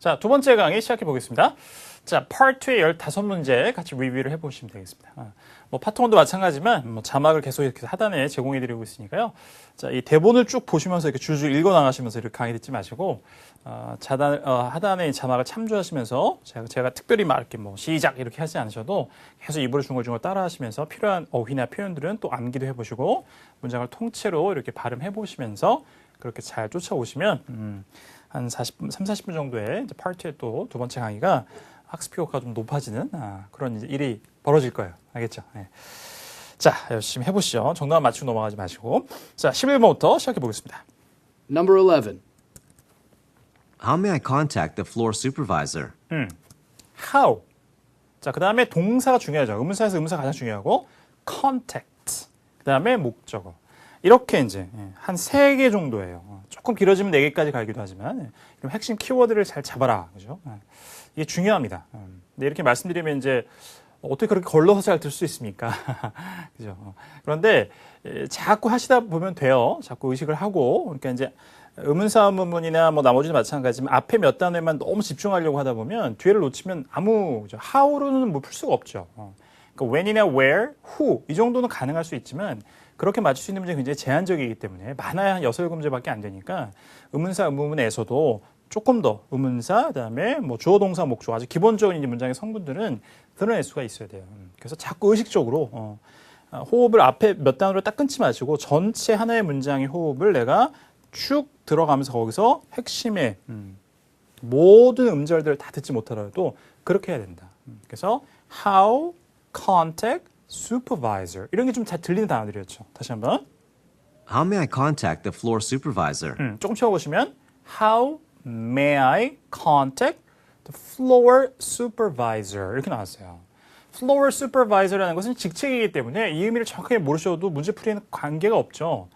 자, 두 번째 강의 시작해 보겠습니다. 자, 파트 2의 15문제 같이 리뷰를 해보시면 되겠습니다. 뭐 파트1도 마찬가지지만 뭐 자막을 계속 이렇게 하단에 제공해 드리고 있으니까요. 자, 이 대본을 쭉 보시면서 이렇게 줄줄 읽어 나가시면서 이렇게 강의 듣지 마시고 하단에 자막을 참조하시면서 제가 특별히 막 이렇게 뭐 시작 이렇게 하지 않으셔도 계속 입으로 중얼중얼 따라하시면서 필요한 어휘나 표현들은 또 암기도 해보시고 문장을 통째로 이렇게 발음해 보시면서 그렇게 잘 쫓아오시면 한 40분 정도의 이제 파트의 또 두 번째 강의가 학습 효과가 좀 높아지는 그런 이제 일이 벌어질 거예요. 알겠죠? 네. 자, 열심히 해보시죠. 정답만 맞추고 넘어가지 마시고. 자, 11번부터 시작해 보겠습니다. Number 11. How may I contact the floor supervisor? How. 자, 그 다음에 동사가 중요하죠. 의문사에서 의문사가 가장 중요하고 contact. 그 다음에 목적어. 이렇게 이제 한 3개 정도예요. 조금 길어지면 4개까지 가기도 하지만 이런 핵심 키워드를 잘 잡아라. 그죠? 이게 중요합니다. 근데 이렇게 말씀드리면 이제 어떻게 그렇게 걸러서 잘 들 수 있습니까? 그죠? 그런데 자꾸 하시다 보면 돼요. 자꾸 의식을 하고 그러니까 이제 의문사 의문문이나 뭐 나머지도 마찬가지지만 앞에 몇 단어에만 너무 집중하려고 하다 보면 뒤를 놓치면 그죠? how로는 뭐 풀 수가 없죠. 그러니까 when이나 where, who 이 정도는 가능할 수 있지만 그렇게 맞출 수 있는 문제는 굉장히 제한적이기 때문에 많아야 한 6, 7문제밖에 안 되니까 의문사 의문문에서도 조금 더 의문사, 그다음에 뭐 주어, 동사, 목적 아주 기본적인 이제 문장의 성분들은 드러낼 수가 있어야 돼요. 그래서 자꾸 의식적으로 호흡을 앞에 몇 단어로 딱 끊지 마시고 전체 하나의 문장의 호흡을 내가 쭉 들어가면서 거기서 핵심의 모든 음절들을 다 듣지 못하더라도 그렇게 해야 된다. 그래서 how, contact, supervisor 이런 게 좀 잘 들리는 단어들이었죠. 다시 한번. How may I contact the floor supervisor? 조금 채워보시면 how may I contact the floor supervisor 이렇게 나왔어요. floor supervisor라는 것은 직책이기 때문에 이 의미를 정확하게 모르셔도 문제풀이에는 관계가 없죠.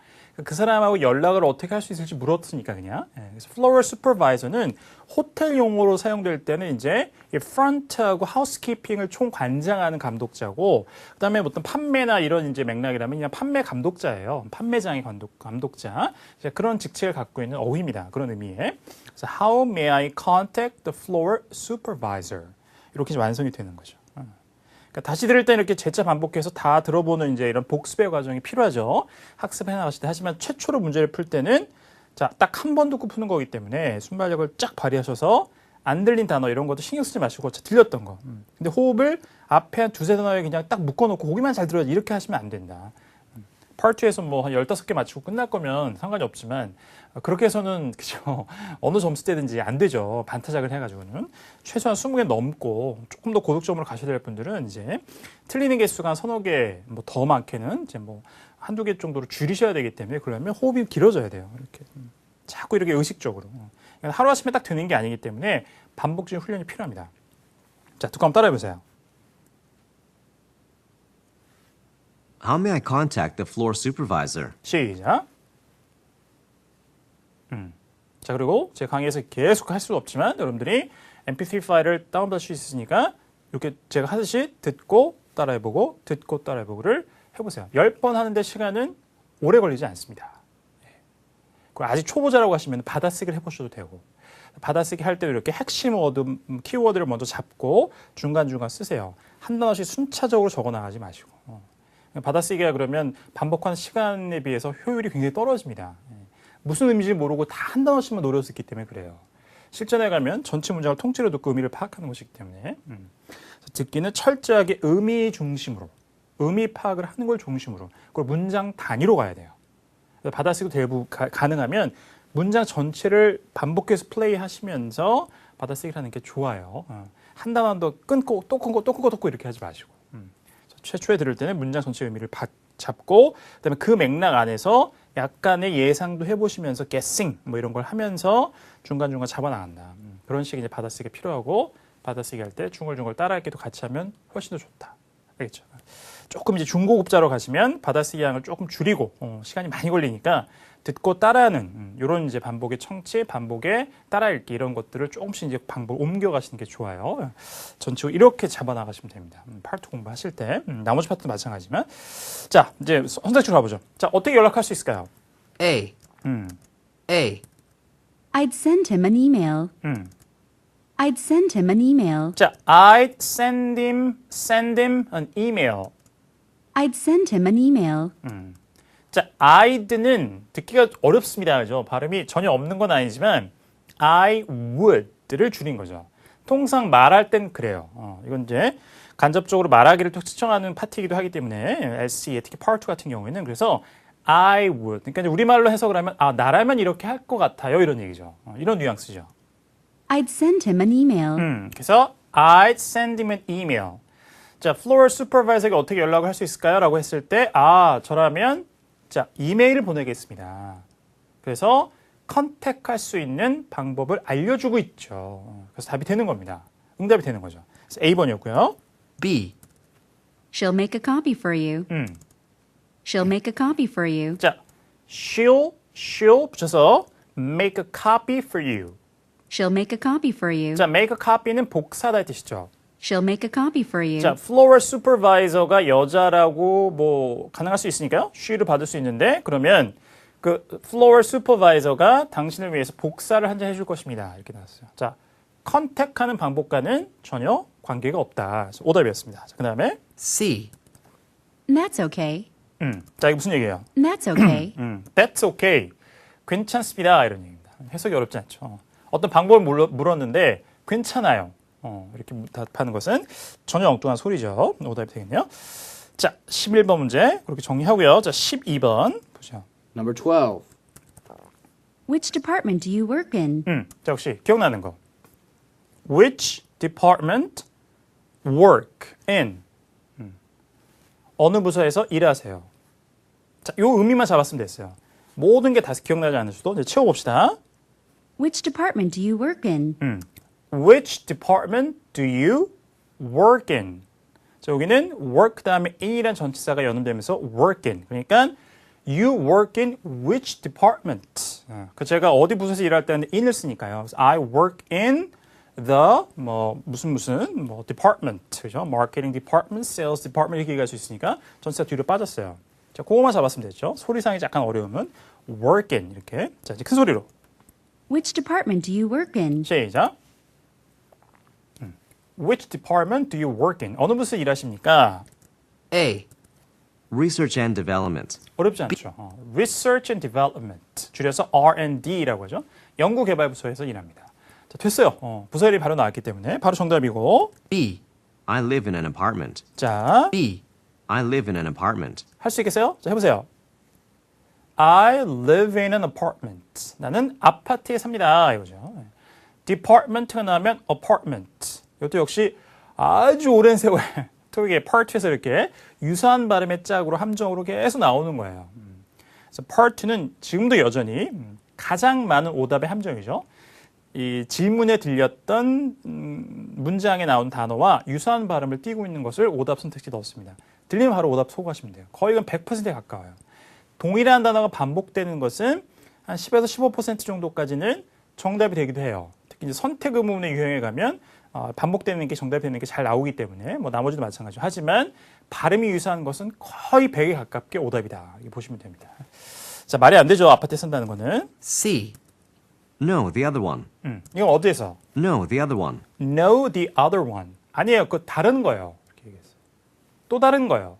그 사람하고 연락을 어떻게 할 수 있을지 물었으니까 그냥. 그래서 floor supervisor는 호텔 용어로 사용될 때는 이제 이 front하고 housekeeping을 총관장하는 감독자고, 그다음에 어떤 판매나 이런 이제 맥락이라면 그냥 판매 감독자예요. 판매장의 감독자. 그런 직책을 갖고 있는 어휘입니다. 그런 의미에. 그래서 how may I contact the floor supervisor 이렇게 이제 완성이 되는 거죠. 다시 들을 때는 이렇게 재차 반복해서 다 들어보는 이제 이런 복습의 과정이 필요하죠. 학습해 나가실 때. 하지만 최초로 문제를 풀 때는 자, 딱 한 번 듣고 푸는 거기 때문에 순발력을 쫙 발휘하셔서 안 들린 단어 이런 것도 신경 쓰지 마시고 들렸던 거. 근데 호흡을 앞에 한 2, 3단어에 그냥 딱 묶어놓고 거기만 잘 들어야지 이렇게 하시면 안 된다. 파트2에서 뭐 한 15개 맞추고 끝날 거면 상관이 없지만 그렇게 해서는 그죠 어느 점수대든지 안 되죠. 반타작을 해가지고는 최소한 20개 넘고 조금 더 고득점으로 가셔야 될 분들은 이제 틀리는 개수가 한 서너 개 뭐 더 많게는 이제 뭐 한두 개 정도로 줄이셔야 되기 때문에 그러면 호흡이 길어져야 돼요. 이렇게 자꾸 이렇게 의식적으로 하루아침에 딱 되는 게 아니기 때문에 반복적인 훈련이 필요합니다. 자, 듣고 한번 따라해보세요. How may I contact the floor supervisor? 시작. 자, 그리고 제 강의에서 계속 할 수는 없지만 여러분들이 mp3 파일을 다운받을 수 있으니까 이렇게 제가 하듯이 듣고 따라해보고 듣고 따라해보고를 해보세요. 10번 하는데 시간은 오래 걸리지 않습니다. 그리고 아직 초보자라고 하시면 받아쓰기를 해보셔도 되고 받아쓰기 할 때도 이렇게 핵심 워드, 키워드를 먼저 잡고 중간중간 쓰세요. 한 단어씩 순차적으로 적어나가지 마시고. 받아쓰기가 그러면 반복하는 시간에 비해서 효율이 굉장히 떨어집니다. 무슨 의미인지 모르고 다 한 단어씩만 노려서 듣기 때문에 그래요. 실전에 가면 전체 문장을 통째로 듣고 의미를 파악하는 것이기 때문에 듣기는 철저하게 의미 중심으로 의미 파악을 하는 걸 중심으로 그걸 문장 단위로 가야 돼요. 받아쓰기도 대부분 가능하면 문장 전체를 반복해서 플레이 하시면서 받아쓰기를 하는 게 좋아요. 한 단어 한 더 끊고 또 끊고 또 끊고 또 이렇게 하지 마시고 최초에 들을 때는 문장 전체 의미를 잡고 그다음에 그 맥락 안에서 약간의 예상도 해보시면서 guessing 뭐 이런 걸 하면서 중간중간 잡아나간다. 그런 식의 이제 받아쓰기가 필요하고 받아쓰기 할 때 중얼중얼 따라하기도 같이 하면 훨씬 더 좋다. 알겠죠? 조금 이제 중고급자로 가시면 받아쓰기 양을 조금 줄이고 시간이 많이 걸리니까 듣고 따라하는 이런 이제 반복의 청취, 반복의 따라 읽기 이런 것들을 조금씩 이제 방법을 옮겨가시는 게 좋아요. 전체로 이렇게 잡아나가시면 됩니다. 파트 공부하실 때 나머지 파트도 마찬가지지만 자 이제 선택지로 가보죠. 자 어떻게 연락할 수 있을까요? A. A. I'd send him an email. I'd send him an email. 자, I'd send him an email. I'd send him an email. 자, I'd는 듣기가 어렵습니다. 그죠? 발음이 전혀 없는 건 아니지만 I would를 줄인 거죠. 통상 말할 땐 그래요. 이건 이제 간접적으로 말하기를 특정하는 파트이기도 하기 때문에 SE, 특히 part 2 같은 경우에는 그래서 I would. 그러니까 이제 우리말로 해석을 하면 나라면 이렇게 할 것 같아요. 이런 얘기죠. 이런 뉘앙스죠. I'd send him an email. 그래서 I'd send him an email. 자, floor supervisor에게 어떻게 연락을 할 수 있을까요? 라고 했을 때 저라면 자, 이메일을 보내겠습니다. 그래서 컨택할 수 있는 방법을 알려주고 있죠. 그래서 답이 되는 겁니다. 응답이 되는 거죠. 그래서 A번이었고요. B. She'll make a copy for you. She'll make a copy for you. 자, she'll 붙여서 make a copy for you. She'll make a copy for you. 자, make a copy는 복사다 이 뜻이죠. She'll make a copy for you. 자, floor supervisor가 여자라고 뭐 가능할 수 있으니까요. she를 받을 수 있는데 그러면 그 floor supervisor가 당신을 위해서 복사를 한 장 해줄 것입니다. 이렇게 나왔어요. 자, 컨택하는 방법과는 전혀 관계가 없다. 그래서 오답이었습니다. 자, 그다음에 C. That's okay. 자, 이게 무슨 얘기예요? That's okay. That's okay. 괜찮습니다. 이런 얘기입니다. 해석이 어렵지 않죠. 어떤 방법을 물었는데 괜찮아요. 이렇게 답하는 것은 전혀 엉뚱한 소리죠. 오답이 되겠네요. 자, 11번 문제 그렇게 정리하고요. 자, 12번 보죠. Number 12. Which department do you work in? 자, 혹시 기억나는 거. Which department work in? 어느 부서에서 일하세요? 자, 요 의미만 잡았으면 됐어요. 모든 게 다 기억나지 않을 수도 이제 채워봅시다. Which department do you work in? Which department do you work in? 자, 여기는 work 다음에 in이란 전치사가 연음되면서 work in. 그러니까 you work in which department? 그 제가 어디 부서에서 일할 때는 in을 쓰니까요. 그래서 I work in the 무슨 department. 그죠? marketing department, sales department 이렇게 얘기할 수 있으니까 전치사 뒤로 빠졌어요. 자, 그거만 잡았으면 됐죠. 소리상이 약간 어려우면 work in 이렇게. 자, 이제 큰 소리로. Which department do you work in? 시작. Which department do you work in? 어느 부서에 일하십니까? A. Research and Development. 어렵지 않죠. Research and Development. 줄여서 R&D라고 하죠. 연구개발부서에서 일합니다. 자, 됐어요. 부서 이름이 바로 나왔기 때문에 바로 정답이고. B. I live in an apartment. 자, B. I live in an apartment. 할 수 있겠어요? 자, 해보세요. I live in an apartment. 나는 아파트에 삽니다. 이거죠. Department가 나오면 apartment. 이것도 역시 아주 오랜 세월 토익의 part 2에서 이렇게 유사한 발음의 짝으로 함정으로 계속 나오는 거예요. 그래서 part 2는 지금도 여전히 가장 많은 오답의 함정이죠. 이 질문에 들렸던 문장에 나온 단어와 유사한 발음을 띄고 있는 것을 오답 선택지에 넣었습니다. 들리면 바로 오답 소구하시면 돼요. 거의 100%에 가까워요. 동일한 단어가 반복되는 것은 한 10에서 15% 정도까지는 정답이 되기도 해요. 특히 이제 선택 의문의 유형에 가면 반복되는 게 정답이 되는 게 잘 나오기 때문에 뭐 나머지도 마찬가지죠. 하지만 발음이 유사한 것은 거의 100에 가깝게 오답이다. 이렇게 보시면 됩니다. 자, 말이 안 되죠. 아파트에 산다는 거는. C. No, the other one. 이건 어디에서? No, the other one. No, the other one. 아니에요. 그 다른 거예요. 이렇게 얘기했어요. 또 다른 거예요.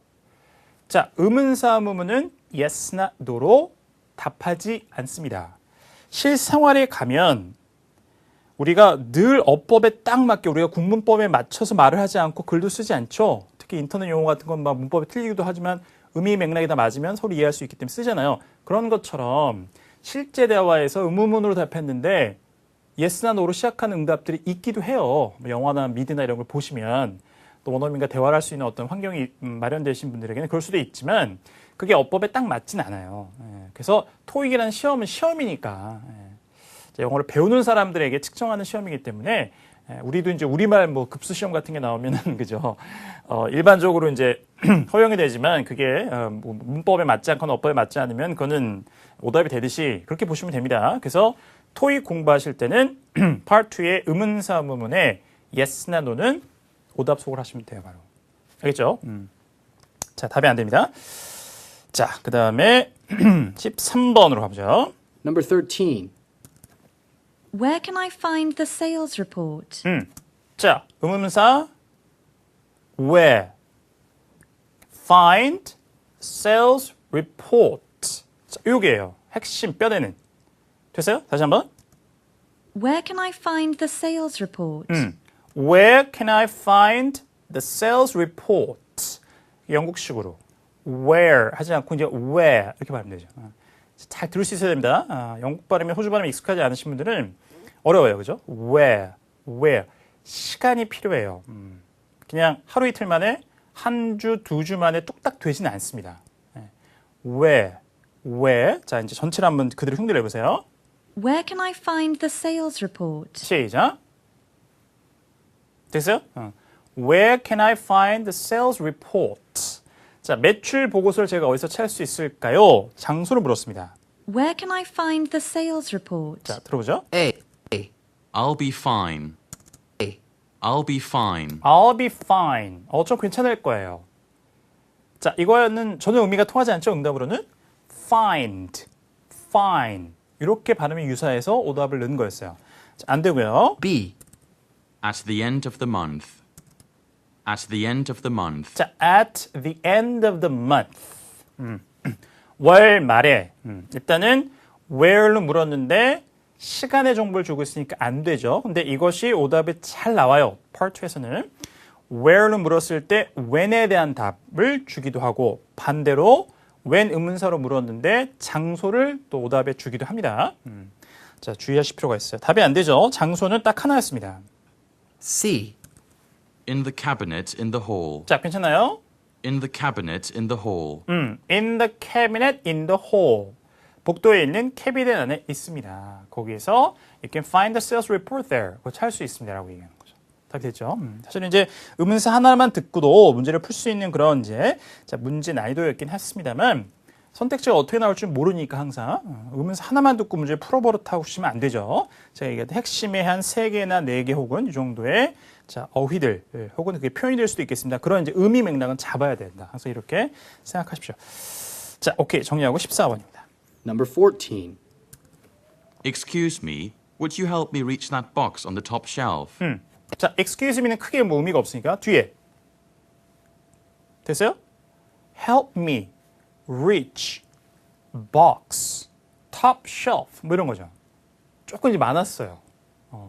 자, 의문사 의문은 yes나 no로 답하지 않습니다. 실생활에 가면 우리가 늘 어법에 딱 맞게 우리가 국문법에 맞춰서 말을 하지 않고 글도 쓰지 않죠. 특히 인터넷 용어 같은 건 막 문법이 틀리기도 하지만 의미 맥락이 다 맞으면 서로 이해할 수 있기 때문에 쓰잖아요. 그런 것처럼 실제 대화에서 의문문으로 답했는데 yes나 no로 시작하는 응답들이 있기도 해요. 영화나 미드나 이런 걸 보시면 또 원어민과 대화를 할 수 있는 어떤 환경이 마련되신 분들에게는 그럴 수도 있지만 그게 어법에 딱 맞진 않아요. 그래서 토익이라는 시험은 시험이니까 영어를 배우는 사람들에게 측정하는 시험이기 때문에 우리도 이제 우리말 뭐 급수 시험 같은 게 나오면은 그죠. 일반적으로 이제 허용이 되지만 그게 문법에 맞지 않거나 어법에 맞지 않으면 그거는 오답이 되듯이 그렇게 보시면 됩니다. 그래서 토익 공부하실 때는 Part 2의 의문사 의문문에 yes나 no는 오답 속을 하시면 돼요, 바로. 알겠죠? 자, 답이 안 됩니다. 자, 그 다음에 13번으로 가보죠. Number 13. Where can I find the sales report? 자, 의문사 where find sales report. 자, 요게예요. 핵심 뼈대는. 됐어요? 다시 한번. Where can I find the sales report? Where can I find the sales report? 영국식으로 where 하지 않고 이제 where 이렇게 발음되죠. 잘 들을 수 있어야 됩니다. 영국 발음이 호주 발음이 익숙하지 않으신 분들은 어려워요, 그죠? where 시간이 필요해요. 그냥 하루 이틀 만에 한 주, 두 주 만에 뚝딱 되지는 않습니다. where 자 이제 전체를 한번 그대로 흉내를 내보세요. Where can I find the sales report? 시작. 됐어요? Where can I find the sales report? 자, 매출 보고서를 제가 어디서 찾을 수 있을까요? 장소를 물었습니다. Where can I find the sales report? 자, 들어보죠. A. I'll be fine. I'll be fine. I'll be fine. 좀 괜찮을 거예요. 자, 이거는 전혀 의미가 통하지 않죠? 응답으로는 find, fine 이렇게 발음이 유사해서 오답을 넣은 거였어요. 자, 안 되고요. B. At the end of the month. At the end of the month. 자, at the end of the month. 월 말에. 일단은 where로 물었는데 시간의 정보를 주고 있으니까 안 되죠. 근데 이것이 오답에 잘 나와요. Part 2에서는. where로 물었을 때 when에 대한 답을 주기도 하고 반대로 when 의문사로 물었는데 장소를 또 오답에 주기도 합니다. 자, 주의하실 필요가 있어요. 답이 안 되죠. 장소는 딱 하나였습니다. C. In the cabinet in the hall. 자, 괜찮아요? In the cabinet in the hall. In the cabinet in the hall. 복도에 있는 캐비넷 안에 있습니다. 거기에서 you can find the sales report there. 그거 찾을 수 있습니다. 라고 얘기하는 거죠. 답이 됐죠? 사실은 이제 의문사 하나만 듣고도 문제를 풀 수 있는 그런 이제 자, 문제 난이도였긴 했습니다만 선택지가 어떻게 나올 줄 모르니까 항상 의문사 하나만 듣고 문제를 풀어버렸다고 하시면 안 되죠. 제가 얘기했던 핵심의 한 3개나 4개 혹은 이 정도의 자, 어휘들 혹은 그게 표현이 될 수도 있겠습니다. 그런 이제 의미 맥락은 잡아야 된다. 그래서 이렇게 생각하십시오. 자, 오케이. 정리하고 14번입니다. Number 14. Excuse me, would you help me reach that box on the top shelf? 자, excuse me는 크게 뭐 의미가 없으니까 뒤에 됐어요? Help me reach box top shelf 뭐 이런 거죠. 조금 이제 많았어요.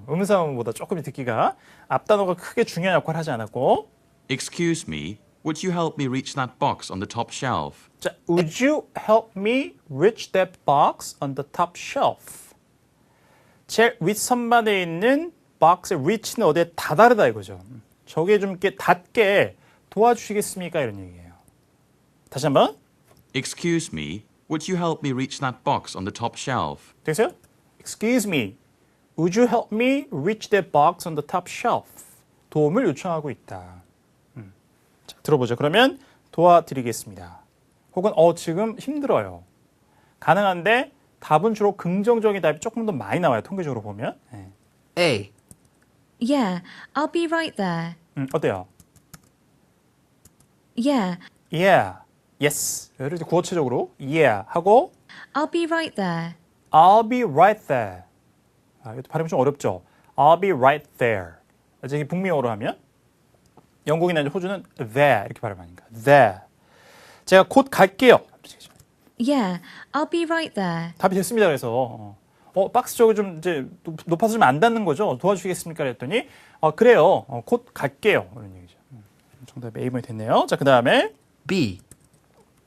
의문사보다 조금 듣기가 앞 단어가 크게 중요한 역할을 하지 않았고 Excuse me, would you help me reach that box on the top shelf? 자, would you help me reach that box on the top shelf? 제일 윗선반에 있는 박스의 reach는 어디에 다다르다 이거죠. 저게 좀 이렇게 닿게 도와주시겠습니까? 이런 얘기예요. 다시 한번. Excuse me, would you help me reach that box on the top shelf? 됐어요? Excuse me. Would you help me reach that box on the top shelf? 도움을 요청하고 있다. 자, 들어보죠. 그러면 도와드리겠습니다. 혹은 지금 힘들어요. 가능한데 답은 주로 긍정적인 답이 조금 더 많이 나와요. 통계적으로 보면. 네. A. Yeah, I'll be right there. 어때요? Yeah, Yeah, yes. 예를 들어 구어체적으로 yeah 하고 I'll be right there. I'll be right there. 이것도 발음이 좀 어렵죠. I'll be right there. 이제 북미어로 하면 영국이나 호주는 there 이렇게 발음하니까 there. 제가 곧 갈게요. Yeah, I'll be right there. 답이 됐습니다. 그래서 박스 쪽이 좀 이제 높아서 좀 안 닿는 거죠. 도와주시겠습니까? 그랬더니 그래요. 곧 갈게요. 이런 얘기죠. 정답이 A번이 됐네요. 자, 그 다음에 B.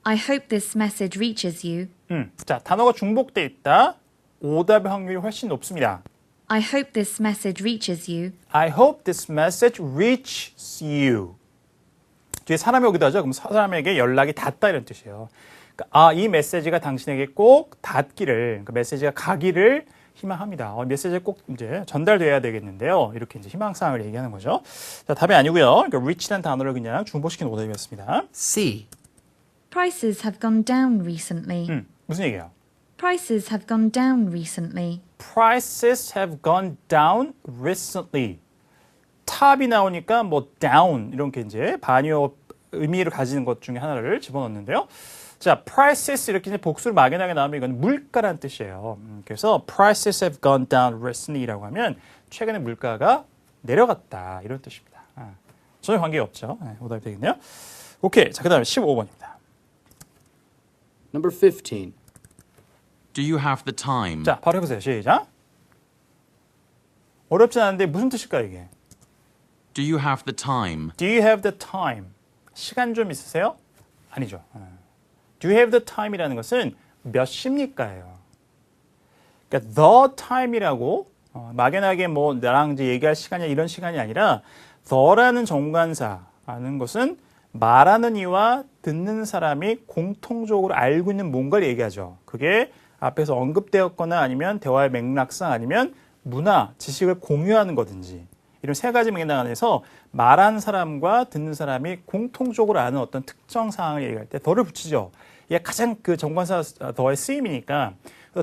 I hope this message reaches you. 자, 단어가 중복돼 있다. 오답의 확률이 훨씬 높습니다. I hope this message reaches you. I hope this message reaches you. 뒤에 사람이 오기도 하죠. 그럼 사람에게 연락이 닿다 이런 뜻이에요. 그러니까, 이 메시지가 당신에게 꼭 닿기를, 그 메시지가 가기를 희망합니다. 메시지가 꼭 이제 전달돼야 되겠는데요. 이렇게 이제 희망사항을 얘기하는 거죠. 자, 답이 아니고요. 그러니까 reach라는 단어를 그냥 중복시킨 오답이었습니다. C. Prices have gone down recently. 무슨 얘기예요? Prices have gone down recently. Prices have gone down recently. 탑이 나오니까 뭐 down 이런 게 이제 반의어 의미를 가지는 것 중에 하나를 집어넣는데요. 자, prices 이렇게 이제 복수를 막연하게 나오면 이건 물가란 뜻이에요. 그래서 prices have gone down recently라고 하면 최근에 물가가 내려갔다 이런 뜻입니다. 전혀 관계가 없죠. 네, 오답이 되겠네요. 오케이, 자 그다음에 15번입니다. Number 15. Do you have the time? 자, 바로 해보세요. 시작. 어렵진 않은데 무슨 뜻일까요 이게? Do you have the time? Do you have the time? 시간 좀 있으세요? 아니죠. Do you have the time이라는 것은 몇 시입니까예요. 그러니까 the time이라고 막연하게 뭐 나랑 이제 얘기할 시간이 이런 시간이 아니라 the라는 정관사라는 것은 말하는 이와 듣는 사람이 공통적으로 알고 있는 뭔가를 얘기하죠. 그게 앞에서 언급되었거나 아니면 대화의 맥락상 아니면 문화, 지식을 공유하는 거든지 이런 세 가지 맥락 안에서 말하는 사람과 듣는 사람이 공통적으로 아는 어떤 특정 사항을 얘기할 때 더를 붙이죠. 이게 가장 그 정관사 더의 쓰임이니까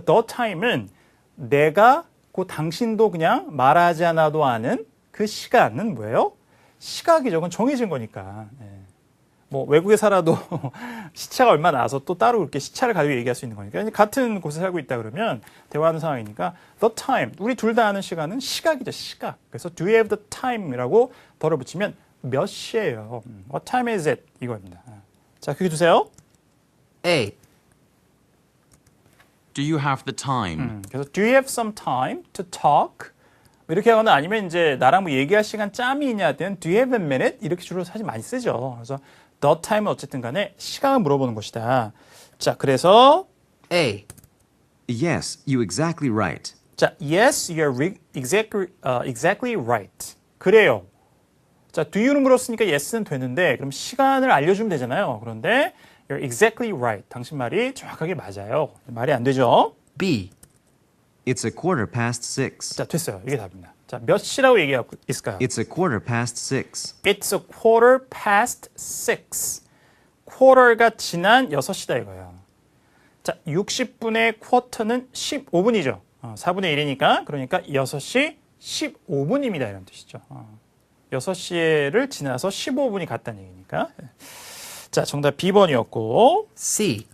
the time은 내가 그 당신도 그냥 말하지 않아도 아는 그 시간은 뭐예요? 시각이죠. 그건 정해진 거니까. 뭐 외국에 살아도 시차가 얼마 나서 또 따로 그렇게 시차를 가지고 얘기할 수 있는 거니까 같은 곳에 살고 있다 그러면 대화하는 상황이니까 the time 우리 둘 다 아는 시간은 시각이죠. 시각. 그래서 do you have the time이라고 덜어 붙이면 몇 시예요. What time is it? 이거입니다. 자, 그게 주세요. A. Do you have the time? 그래서 do you have some time to talk? 이렇게 하거나 아니면 이제 나랑 뭐 얘기할 시간 짬이 있냐 든 do you have a minute? 이렇게 주로 사실 많이 쓰죠. 그래서 the time은 어쨌든 간에 시간을 물어보는 것이다. 자, 그래서 A. Yes, you exactly right. 자, yes, you're exactly right. 그래요. 자, do you는 물었으니까 yes는 되는데 그럼 시간을 알려주면 되잖아요. 그런데 you're exactly right. 당신 말이 정확하게 맞아요. 말이 안 되죠. B. It's a quarter past 6. 자, 됐어요. 이게 답입니다. 자, 몇 시라고 얘기하고 있을까요? It's a quarter past 6. It's a quarter past 6. quarter가 지난 6시다 이거예요. 자, 60분의 quarter는 15분이죠. 4분의 1이니까 그러니까 6시 15분입니다. 이런 뜻이죠. 6시를 지나서 15분이 갔다는 얘기니까. 자, 정답 B번이었고. C.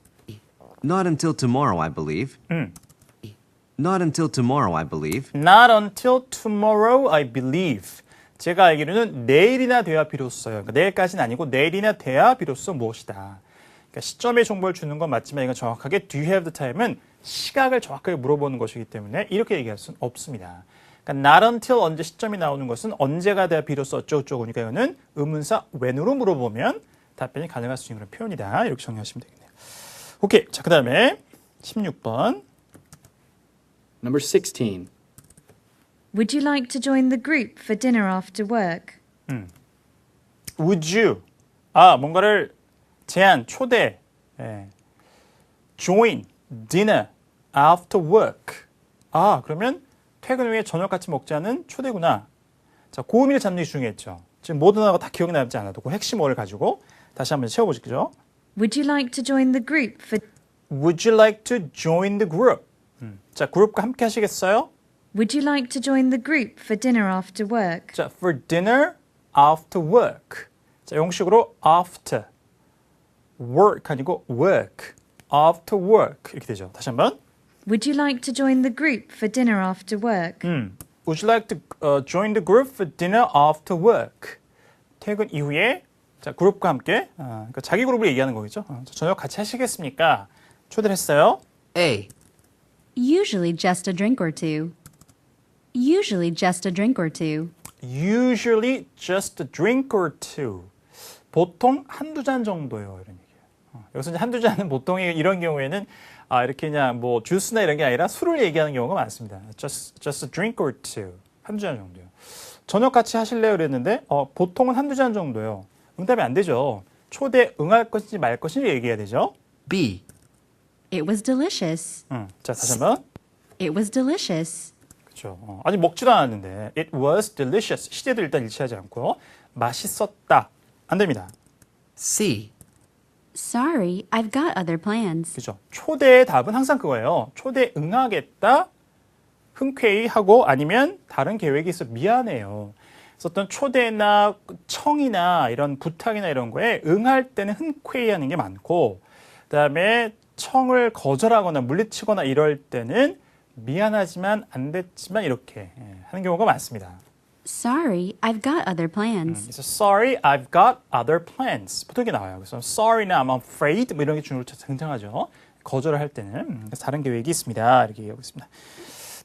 Not until tomorrow, I believe. Not until tomorrow, I believe. Not until tomorrow, I believe. 제가 알기로는 내일이나 돼야 비로소요. 그러니까 내일까지는 아니고 내일이나 돼야 비로소 무엇이다. 그러니까 시점의 정보를 주는 건 맞지만 이건 정확하게 do you have the time은 시각을 정확하게 물어보는 것이기 때문에 이렇게 얘기할 수는 없습니다. 그러니까 not until 언제 시점이 나오는 것은 언제가 돼야 비로소 어쩌고저쩌고니까 이거는 의문사 when으로 물어보면 답변이 가능할 수 있는 그런 표현이다. 이렇게 정리하시면 되겠네요. 오케이. 자, 그 다음에 16번. Number 16. Would you like to join the group for dinner after work? Would you? 뭔가를 제안, 초대. Join dinner after work. 그러면 퇴근 후에 저녁 같이 먹자는 초대구나. 자, 그 의미를 잡는 게 중요했죠. 지금 모든 단어가 다 기억이 나지 않아도 그 핵심어를 가지고 다시 한번 채워보시죠. Would you like to join the group for Would you like to join the group? 자, 그룹과 함께 하시겠어요? Would you like to join the group for dinner after work? 자, for dinner after work. 자, 형식으로 after work 아니고 work. after work 이렇게 되죠. 다시 한번. Would you like to join the group for dinner after work? Would you like to join the group for dinner after work? 퇴근 이후에 자, 그룹과 함께 그러니까 자기 그룹을 얘기하는 거겠죠. 저녁 같이 하시겠습니까? 초대를 했어요. A. Usually just a drink or two. Usually just a drink or two. Usually just a drink or two. 보통 한두 잔 정도요. 이런 얘기예요. 여기서 이제 한두 잔은 보통 이런 경우에는 이렇게 그냥 뭐 주스나 이런 게 아니라 술을 얘기하는 경우가 많습니다. Just a drink or two. 한두 잔 정도요. 저녁 같이 하실래요? 그랬는데 보통은 한두 잔 정도요. 응답이 안 되죠. 초대 응할 것인지 말 것인지 얘기해야 되죠. B. It was delicious. 자, 다시 한번. It was delicious. 그렇죠. 아직 먹지도 않았는데 it was delicious. 시제도 일단 일치하지 않고요. 맛있었다. 안 됩니다. C. Sorry, I've got other plans. 그렇죠. 초대의 답은 항상 그거예요. 초대 응하겠다. 흔쾌히 하고 아니면 다른 계획이 있어 미안해요. 그래서 어떤 초대나 청이나 이런 부탁이나 이런 거에 응할 때는 흔쾌히 하는 게 많고 그다음에 청을 거절하거나 물리치거나 이럴 때는 미안하지만 안 됐지만 이렇게 하는 경우가 많습니다. Sorry, I've got other plans. 그래서 sorry, I've got other plans. 보통 이게 나와요. 그래서 sorry나 I'm afraid 뭐 이런 게 주로 등장하죠. 거절을 할 때는 다른 계획이 있습니다. 이렇게 얘기하고 있습니다.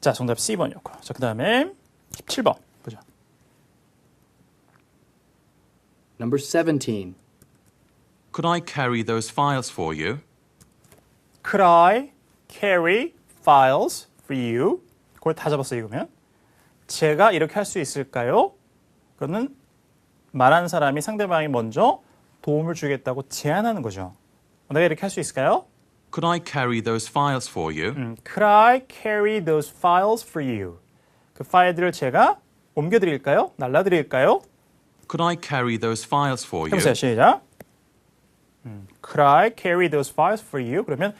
자, 정답 C번이었고. 자, 그다음에 17번 보죠. Number 17. Could I carry those files for you? Could I carry files for you? 그걸 다 잡았어요, 이거면. 제가 이렇게 할 수 있을까요? 그거는 말하는 사람이 상대방이 먼저 도움을 주겠다고 제안하는 거죠. 내가 이렇게 할 수 있을까요? Could I carry those files for you? Could I carry those files for you? 그 파일들을 제가 옮겨드릴까요? 날라드릴까요? Could I carry those files for you? 해보세요. 시작. Could I carry those files for you? 그러면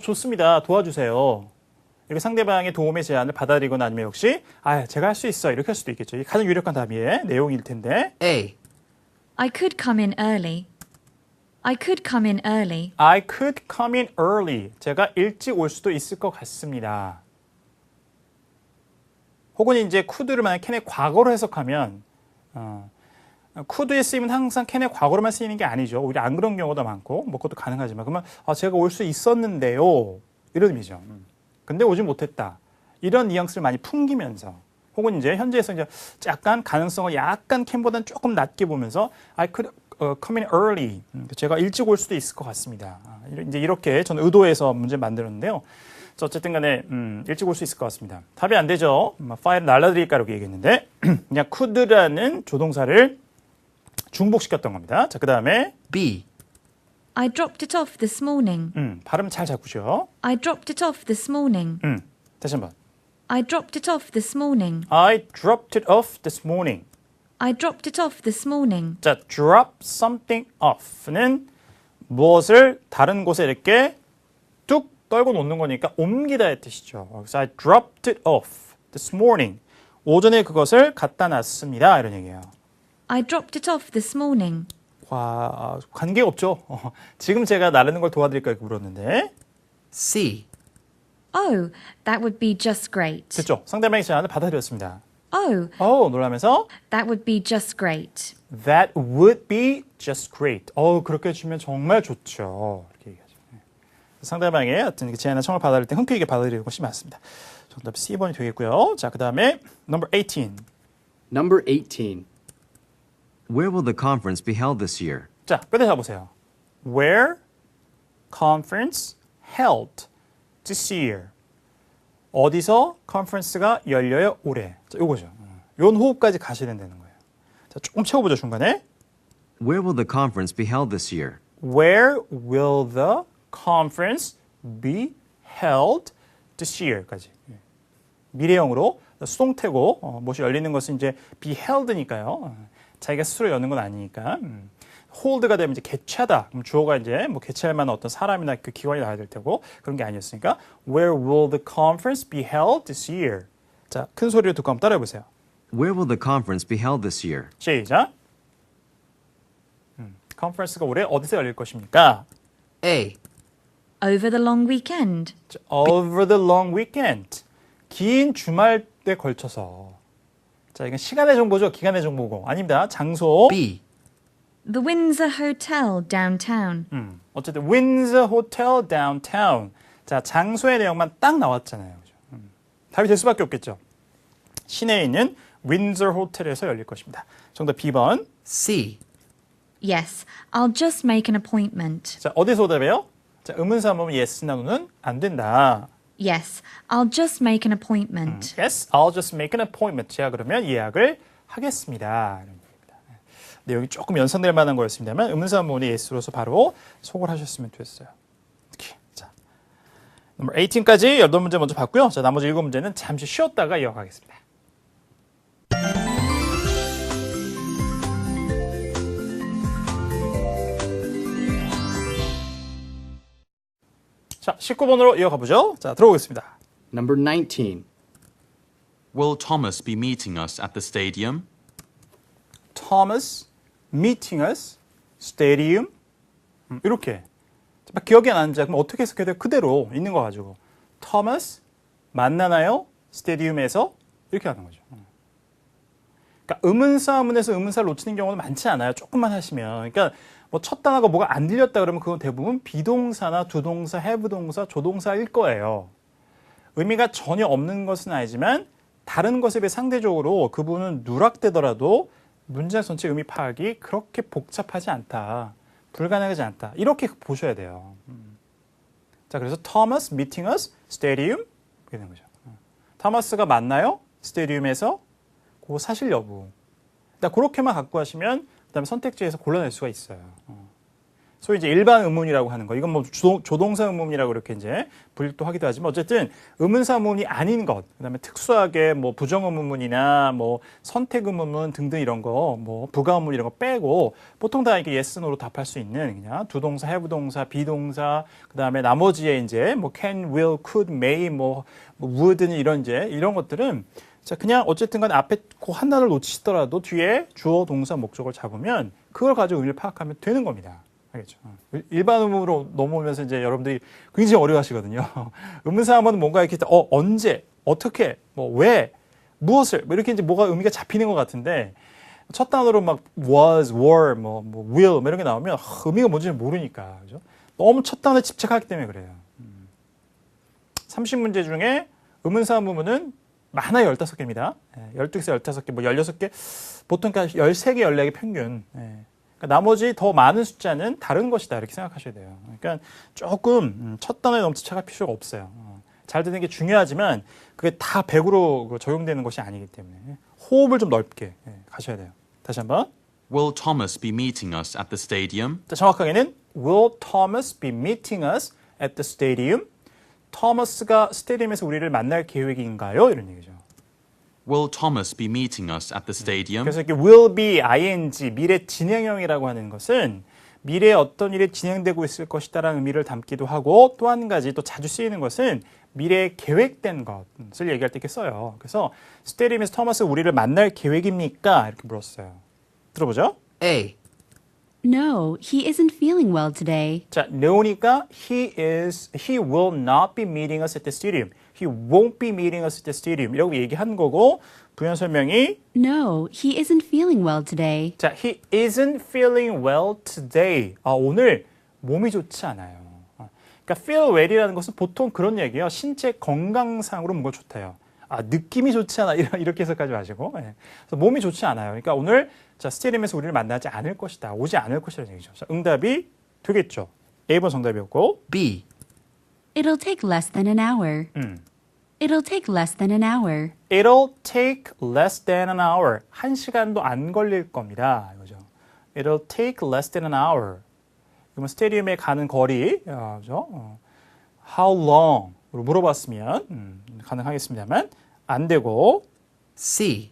좋습니다. 도와주세요. 이렇게 상대방의 도움의 제안을 받아들이거나 아니면 역시 제가 할 수 있어. 이렇게 할 수도 있겠죠. 이게 가장 유력한 답의 내용일 텐데 A. I could come in early. I could come in early. I could come in early. 제가 일찍 올 수도 있을 것 같습니다. 혹은 이제 could를 만약 캔의 과거로 해석하면 could의 쓰임은 항상 캔의 과거로만 쓰이는 게 아니죠. 오히려 안 그런 경우도 많고 뭐 그것도 가능하지만 그러면 제가 올 수 있었는데요. 이런 의미죠. 근데 오지 못했다. 이런 뉘앙스를 많이 풍기면서 혹은 이제 현재에서 이제 약간 가능성을 약간 캔보다는 조금 낮게 보면서 I could come in early. 제가 일찍 올 수도 있을 것 같습니다. 이제 이렇게 저는 의도해서 문제 만들었는데요. 어쨌든 간에 일찍 올 수 있을 것 같습니다. 답이 안 되죠. 파일을 날라드릴까 이렇게 얘기했는데 그냥 could라는 조동사를 중복시켰던 겁니다. 자, 그 다음에 B. I dropped it off this morning. 발음 잘 잡으셔. I dropped it off this morning. 다시 한번. I dropped it off this morning. I dropped it off this morning. I dropped it off this morning. 자, drop something off는 무엇을 다른 곳에 이렇게 뚝 떨고 놓는 거니까 옮기다의 뜻이죠. 그래서 I dropped it off this morning. 오전에 그것을 갖다 놨습니다. 이런 얘기예요. I dropped it off this morning. 관계가 없죠. 지금 제가 나르는 걸 도와드릴까 이렇게 물었는데 C. Oh, that would be just great. 됐죠. 상대방의 제안을 받아들였습니다. Oh, 놀라면서 that would be just great. That would be just great. 그렇게 해주면 정말 좋죠. 이렇게 얘기하죠. 상대방의 어떤 제안이나 청을 받아들일 때 흔쾌히 받아들이는 것이 맞습니다. 정답 C번이 되겠고요. 자, 그 다음에 number 18. Number 18. Where will the conference be held this year? 자, 뼈대 잡으세요. Where conference held this year. 어디서 컨퍼런스가 열려요? 올해. 자, 요거죠. 요 호흡까지 가셔야 되는 거예요. 자, 조금 채워보죠, 중간에. Where will the conference be held this year? Where will the conference be held this year?까지. 미래형으로 수동태고 무엇이 열리는 것은 이제 be held니까요. 자기가 스스로 여는 건 아니니까. hold가 되면 이제 개최하다. 그럼 주어가 이제 뭐 개최할 만한 어떤 사람이나 그 기관이 나와야 될 테고 그런 게 아니었으니까 Where will the conference be held this year? 자, 큰 소리로 듣고 한번 따라해 보세요. Where will the conference be held this year? 시작. 컨퍼런스가 올해 어디서 열릴 것입니까? A. Over the long weekend. 자, Over the long weekend. 긴 주말 때 걸쳐서. 자, 이건 시간의 정보죠. 기간의 정보고. 아닙니다. 장소. B. The Windsor Hotel downtown. 어쨌든 Windsor Hotel downtown. 자, 장소의 내용만 딱 나왔잖아요. 그죠? 답이 될 수밖에 없겠죠. 시내에 있는 Windsor 호텔에서 열릴 것입니다. 정답 B번. C. Yes, I'll just make an appointment. 자, 어디서 오답해요? 자, 의문사모는 yes나 no는 안 된다. Yes, I'll just make an appointment. Yes, I'll just make an appointment. 제가 그러면 예약을 하겠습니다. 이런 얘기입니다. 내용이 조금 연상될 만한 거였습니다만 의문사모는 yes로서 바로 속을 하셨으면 됐어요. 이렇게. 자, 넘버 18까지 8문제 먼저 봤고요. 자, 나머지 7문제는 잠시 쉬었다가 이어가겠습니다. 자, 19번으로 이어가 보죠. 자, 들어보겠습니다. Number 19. Will Thomas be meeting us at the stadium? Thomas meeting us stadium. 이렇게 막 기억이 안 나는지 그럼 어떻게 해석해야 돼요? 그대로 있는 거 가지고 토마스 만나나요? 스테디움에서 이렇게 하는 거죠. 그러니까 의문사문에서 의문사를 놓치는 경우는 많지 않아요. 조금만 하시면. 그러니까 뭐 첫 단어가 뭐가 안 들렸다 그러면 그건 대부분 비동사나 두동사, 해부동사, 조동사일 거예요. 의미가 전혀 없는 것은 아니지만 다른 것에 비해 상대적으로 그 부분은 누락되더라도 문장 전체 의미 파악이 그렇게 복잡하지 않다. 불가능하지 않다. 이렇게 보셔야 돼요. 자, 그래서 Thomas meeting us, stadium 이렇게 되는 거죠. 토마스가 만나요? 스테디움에서 그 사실 여부. 일단 그렇게만 갖고 하시면 그다음에 선택지에서 골라낼 수가 있어요. 소위 이제 일반 의문이라고 하는 거. 이건 뭐 조동사 의문이라고 이렇게 이제 분류도 하기도 하지만 어쨌든 의문사 의문이 아닌 것. 그다음에 특수하게 뭐 부정 의문이나 뭐 선택 의문 등등 이런 거, 뭐 부가 의문 이런 거 빼고 보통 다 이렇게 yes, no로 답할 수 있는 그냥 두동사, 해부동사, 비동사, 그다음에 나머지에 이제 뭐 can, will, could, may, 뭐 would는 이런 이제 이런 것들은 자 그냥 어쨌든 간 앞에 그 하나를 놓치시더라도 뒤에 주어, 동사, 목적을 잡으면 그걸 가지고 의미를 파악하면 되는 겁니다. 알겠죠? 일반 의문으로 넘어오면서 이제 여러분들이 굉장히 어려워하시거든요. 의문사 하면 뭔가 이렇게 언제, 어떻게, 뭐 왜, 무엇을 뭐 이렇게 이제 뭐가 의미가 잡히는 것 같은데 첫 단어로 막 was, were, 뭐 will 뭐 이런 게 나오면 의미가 뭔지 모르니까 그죠? 너무 첫 단어에 집착하기 때문에 그래요. 30문제 중에 의문사 의문은 많아요. 15개입니다. 12개에서 15개, 뭐 16개, 보통 13개, 14개 평균. 그러니까 나머지 더 많은 숫자는 다른 것이다. 이렇게 생각하셔야 돼요. 그러니까 조금 첫 단어에 너무 집착할 필요가 없어요. 잘 듣는 게 중요하지만 그게 다 100으로 적용되는 것이 아니기 때문에 호흡을 좀 넓게 가셔야 돼요. 다시 한번. Will Thomas be meeting us at the stadium? 자, 정확하게는 Will Thomas be meeting us at the stadium? 토머스가 스테디움에서 우리를 만날 계획인가요? 이런 얘기죠. Will Thomas be meeting us at the stadium? 그래서 이렇게 will be, ing, 미래 진행형이라고 하는 것은 미래에 어떤 일이 진행되고 있을 것이다라는 의미를 담기도 하고 또 한 가지 또 자주 쓰이는 것은 미래에 계획된 것을 얘기할 때 이렇게 써요. 그래서 스테디움에서 토머스 우리를 만날 계획입니까? 이렇게 물었어요. 들어보죠. A. No, he isn't feeling well today. 자, no니까 he will not be meeting us at the stadium. He won't be meeting us at the stadium. 이라고 얘기한 거고 부연 설명이 No, he isn't feeling well today. 자, he isn't feeling well today. 오늘 몸이 좋지 않아요. 그러니까 feel well이라는 것은 보통 그런 얘기예요. 신체 건강상으로 뭔가 좋대요. 느낌이 좋지 않아. 이렇게 해석하지 마시고. 그래서 몸이 좋지 않아요. 그러니까 오늘 자, 스테디움에서 우리를 만나지 않을 것이다. 오지 않을 것이라는 얘기죠. 자, 응답이 되겠죠. A번 정답이었고. B. It'll take less than an hour. It'll take less than an hour. It'll take less than an hour. 1시간도 안 걸릴 겁니다. 이거죠. It'll take less than an hour. 그러면 스테디움에 가는 거리, 그죠? How long?로 물어봤으면 가능하겠습니다만 안 되고. C.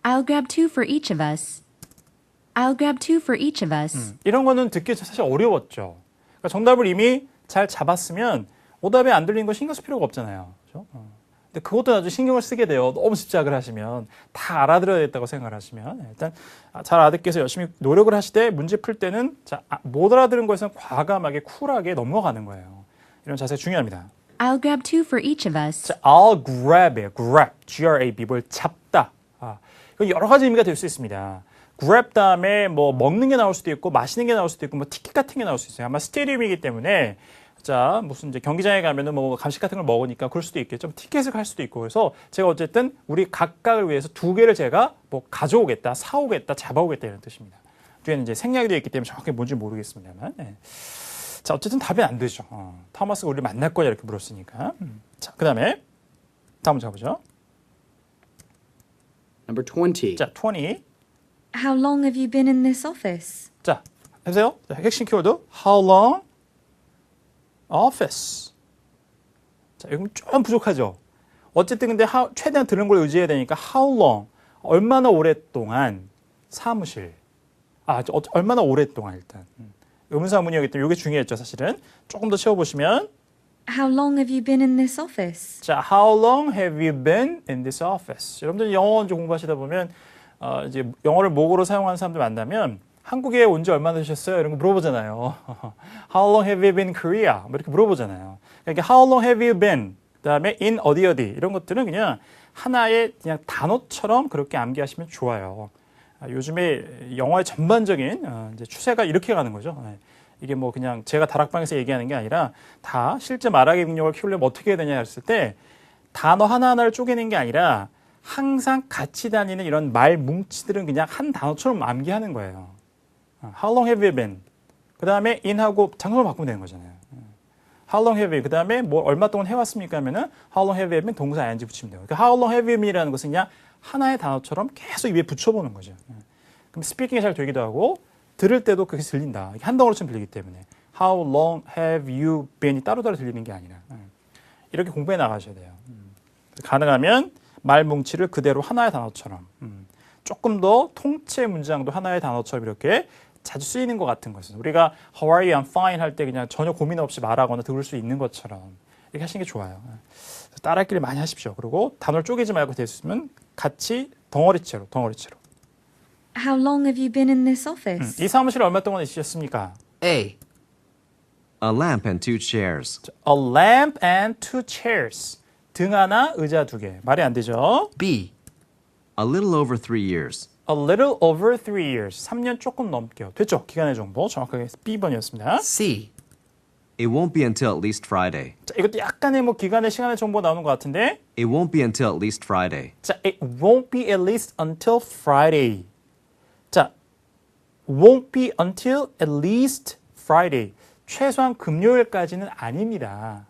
I'll grab two for each of us. I'll grab two for each of us. 이런 거는 듣기 사실 어려웠죠. 그러니까 정답을 이미 잘 잡았으면 오답에 안 들리는 거 신경 쓸 필요가 없잖아요. 그렇죠? 근데 그것도 아주 신경을 쓰게 돼요. 너무 집착을 하시면 다 알아들어야겠다고 생각을 하시면 일단 잘 알아듣기 위해서 열심히 노력을 하시되 문제 풀 때는 못 알아들은 거에서는 과감하게 쿨하게 넘어가는 거예요. 이런 자세 중요합니다. I'll grab two for each of us. 자, I'll grab이에요. grab, G-R-A-B, 뭘 잡다. 이건 여러 가지 의미가 될 수 있습니다. grab 다음에 뭐 먹는 게 나올 수도 있고 마시는 게 나올 수도 있고 뭐 티켓 같은 게 나올 수 있어요. 아마 스테디움이기 때문에 자 무슨 이제 경기장에 가면은 뭐 간식 같은 걸 먹으니까 그럴 수도 있겠죠. 티켓을 갈 수도 있고 그래서 제가 어쨌든 우리 각각을 위해서 두 개를 제가 뭐 가져오겠다, 사오겠다, 잡아오겠다 이런 뜻입니다. 뒤에는 이제 생략이 되어 있기 때문에 정확히 뭔지 모르겠습니다만. 자 어쨌든 답이 안 되죠. 토마스가 우리를 만날 거냐 이렇게 물었으니까. 자 그다음에 다음 문제 가보죠. Number 20. 자 20. How long have you been in this office? 자, 해보세요. 자, 핵심 키워드. How long? Office. 자, 이건 좀 부족하죠. 어쨌든 근데 최대한 들은 걸 의지해야 되니까 how long? 얼마나 오랫동안 사무실. 얼마나 오랫동안 일단. 의문사문이었기 때문에 이게 중요했죠, 사실은. 조금 더 채워보시면. How long have you been in this office? 자, how long have you been in this office? 여러분들 영어 공부하시다 보면 이제 영어를 모국어로 사용하는 사람들 만나면 한국에 온 지 얼마나 되셨어요? 이런 거 물어보잖아요. How long have you been in Korea? 뭐 이렇게 물어보잖아요. 그러니까 How long have you been? 그다음에 in 어디 이런 것들은 그냥 하나의 그냥 단어처럼 그렇게 암기하시면 좋아요. 요즘에 영어의 전반적인 이제 추세가 이렇게 가는 거죠. 이게 뭐 그냥 제가 다락방에서 얘기하는 게 아니라 다 실제 말하기 능력을 키우려면 어떻게 해야 되냐 했을 때 단어 하나하나를 쪼개는 게 아니라 항상 같이 다니는 이런 말 뭉치들은 그냥 한 단어처럼 암기하는 거예요. How long have you been? 그 다음에 in하고 장소를 바꾸면 되는 거잖아요. How long have you? 그 다음에 뭐 얼마 동안 해왔습니까? 하면은 How long have you been? 동사 ing 붙이면 돼요. 그러니까 How long have you been이라는 것은 그냥 하나의 단어처럼 계속 입에 붙여보는 거죠. 그럼 스피킹이 잘 되기도 하고 들을 때도 그게 들린다. 한 덩어리처럼 들리기 때문에 How long have you been이 따로따로 들리는 게 아니라 이렇게 공부해 나가셔야 돼요. 가능하면 말 뭉치를 그대로 하나의 단어처럼 조금 더 통째 문장도 하나의 단어처럼 이렇게 자주 쓰이는 것 같은 것은 우리가 How are you? I'm fine 할 때 그냥 전혀 고민 없이 말하거나 들을 수 있는 것처럼 이렇게 하시는 게 좋아요. 따라하기를 많이 하십시오. 그리고 단어를 쪼개지 말고 됐으면 같이 덩어리째로. How long have you been in this office? 이 사무실에 얼마 동안 있으셨습니까? A. A lamp and 2 chairs. A lamp and 2 chairs. 등 하나, 의자 2개. 말이 안 되죠? B. A little over 3 years. A little over 3 years. 3년 조금 넘게요. 됐죠? 기간의 정보. 정확하게 B번이었습니다. C. It won't be until at least Friday. 자, 이것도 약간의 뭐 기간의 시간의 정보 나오는 것 같은데. It won't be until at least Friday. 자, it won't be at least until Friday. 자, won't be until at least Friday. 최소한 금요일까지는 아닙니다.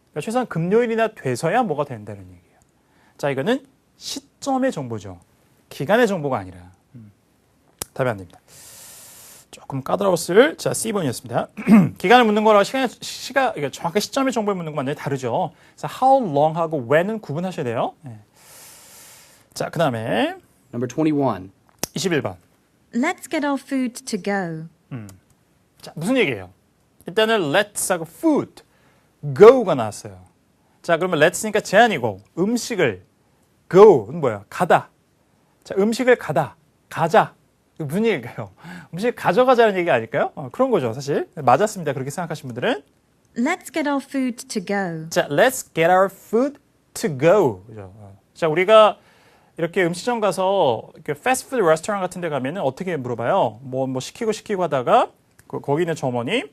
그러니까 최소한 금요일이나 돼서야 뭐가 된다는 얘기예요. 자, 이거는 시점의 정보죠. 기간의 정보가 아니라. 답이 안 됩니다. 조금 까다로웠을 자 C번이었습니다. 기간을 묻는 거랑 시가 정확하게 시점의 정보를 묻는 건 완전히 다르죠. 그래서 how long하고 when은 구분하셔야 돼요. 네. 자, 그 다음에 Number 21. 21번. Let's get our food to go. 자, 무슨 얘기예요? 일단은 let's하고 food, go가 나왔어요. 자, 그러면 let's니까 제한이고 음식을 go는 뭐야? 가다. 자, 음식을 가자. 이거 무슨 얘기일까요? 음식을 가져가자는 얘기 아닐까요? 그런 거죠, 사실. 맞았습니다. 그렇게 생각하신 분들은. Let's get our food to go. 자, let's get our food to go. 그죠? 자, 우리가 이렇게 음식점 가서 패스트푸드 레스토랑 같은 데 가면은 어떻게 물어봐요? 뭐 시키고 하다가 거기 있는 점원이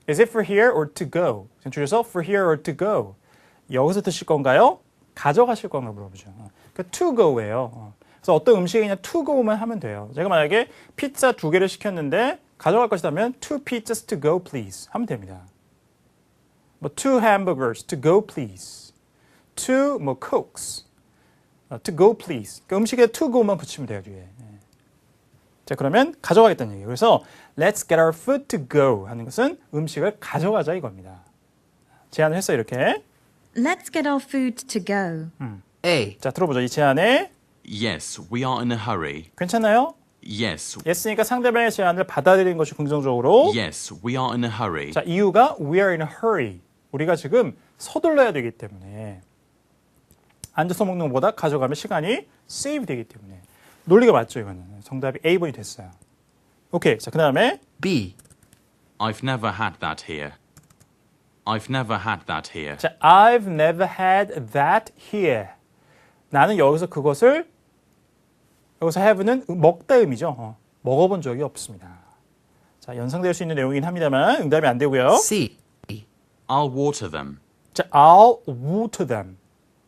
Is it for here or to go? 줄여서 for here or to go. 여기서 드실 건가요? 가져가실 건가 물어보죠. 그 to go예요. 그래서 어떤 음식이 그냥 to go만 하면 돼요. 제가 만약에 피자 2개를 시켰는데 가져갈 것이라면 2 pizzas to go please 하면 됩니다. 뭐 2 hamburgers to go please. 2 뭐 cokes to go please. 그러니까 음식에 to go만 붙이면 돼요, 뒤에. 자, 그러면 가져가겠다는 얘기예요. 그래서 let's get our food to go 하는 것은 음식을 가져가자 이겁니다. 제안을 했어요, 이렇게. Let's get our food to go. A. 자, 들어보죠. 이 제안에 Yes, we are in a hurry. 괜찮나요? Yes, yes니까 상대방의 제안을 받아들이는 것이 긍정적으로. yes, we are in a hurry. 자, 이유가 we are in a hurry. 우리가 지금 서둘러야 되기 때문에. 앉아서 먹는 것보다 가져가면 시간이 세이브 되기 때문에. 논리가 맞죠, 이거는. 정답이 A번이 됐어요. 오케이. 자, 그 다음에 B. I've never had that here. I've never had that here. 자, I've never had that here. 나는 여기서 그것을 여기서 have는 먹다 의미죠. 먹어본 적이 없습니다. 자, 연상될 수 있는 내용이긴 합니다만 응답이 안 되고요. C. I'll water them. 자, I'll water them.